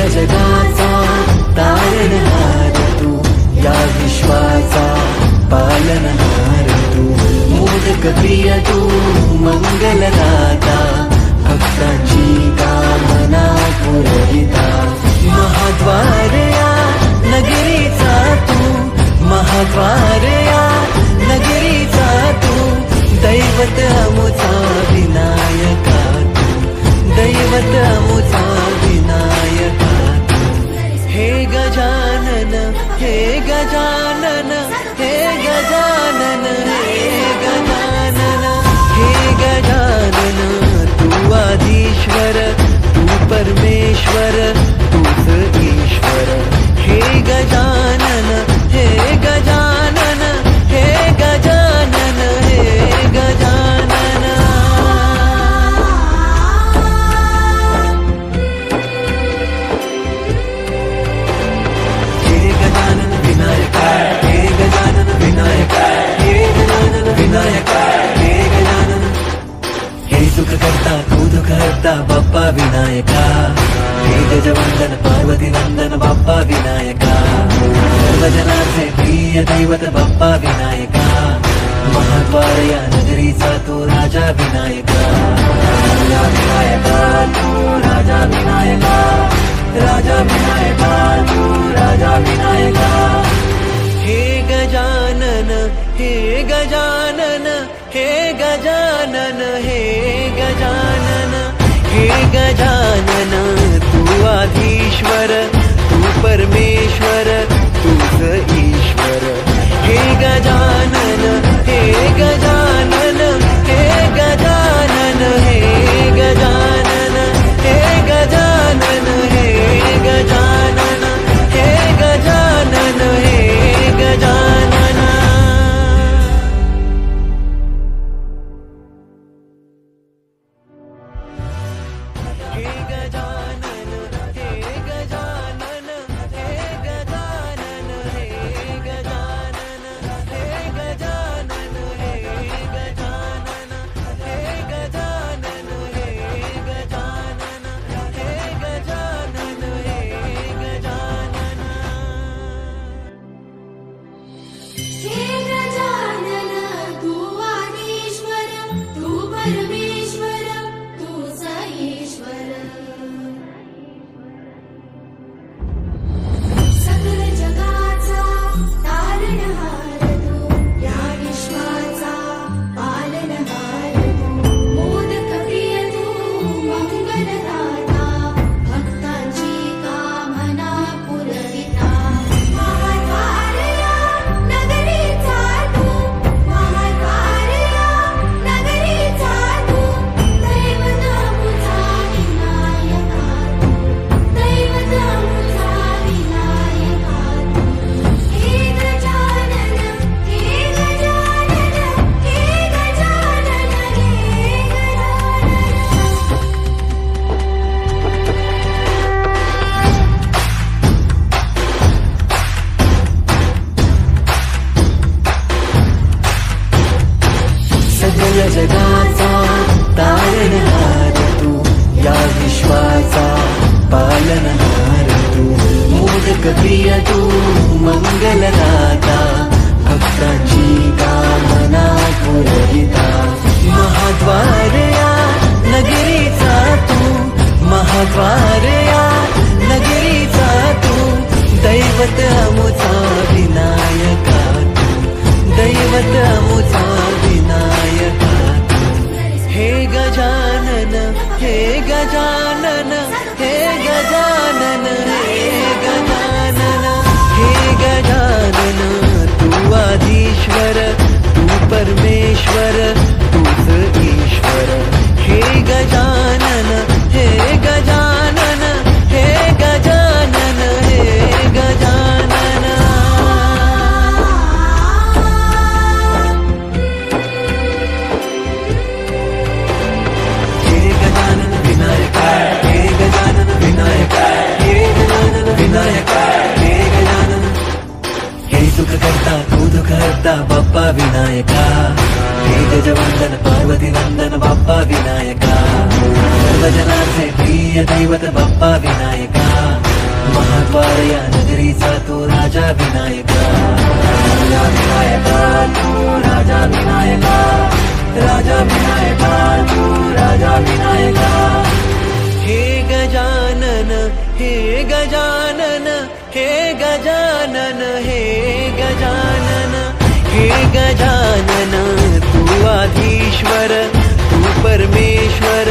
जगाचा तारणहार तू, या विश्वाचा पालनहार तू, मोदक प्रिय तू, मंगलदाता, भक्तांची कामना पुरविता, महाद्वार या नगरीचा तू, महाद्वार या नगरीचा तू, दैवत अमुचा विनायका तू, दैवत अमुचा विनायका तू, हे गजानन, हे गजानन, हे गजानन, हे गजानन, हे गजानन, तू आदिश्वर, तू परमेश्वर, तूच ईश्वर, हे गजानन, हे गजानन, हे गजानन, हे गजानन. हे गजानन विनायक, हे गजानन विनायक, हे गजानन विनायक, हे गजानन. हे सुख करता तू दुःख हरता बाप्पा विनायका, हे गजवंदन पार्वती नंदन बाप्पा विनायका, सर्वजनाचे प्रिय दैवत बाप्पा विनायका, महाद्वार या नगरीचा तू राजा विनायका, राजा विनायका तू राजा विनायका, राजा विनायका तू राजा विनायका. हे गजानन, हे गजानन, हे गजानन, हे गजानन, हे गजानन, तू आधीश्वर, तू परमेश्वर, तूच ईश्वर, हे गजानन, हे गजानन, हे गजानन, हे गजानन, हे गजानन, हे गजानन, हे गजानन, हे गजानन. हे गजानन, हे गजानन, हे विश्वाचा पालनहार तू, मोदक प्रिय तू, मंगलदाता, भक्तांची कामना पुरविता, महाद्वार या नगरीचा तू, महाद्वार या नगरीचा तू, दैवत अमुचा विनायका तू, दैवत अमुचा विनायका तू. हे गजानन, हे गजानन, हे गजानन, हे गजानन, हे गजानन, तू आधीश्वर, तू परमेश्वर, तूच ईश्वर. हे गजानन, हे गजानन, हे गजानन, हे गजानन. हे गजानन विनायका, हे गजानन विनायका, हे गजानन विनायका, हे गजानन. हे सुख करता तू दुःख हरता बाप्पा विनायका, हे गजवंदन पार्वती नंदन बाप्पा विनायका, सर्वजनांचे प्रिय दैवत बाप्पा विनायका, महाद्वार या नगरीचा तू राजा विनायका, राजा विनायका तू राजा विनायका, राजा विनायका तू राजा विनायका. हे गजानन, हे गजानन, हे गजानन, हे गजानन, हे गजानन, तू आधीश्वर, तू परमेश्वर,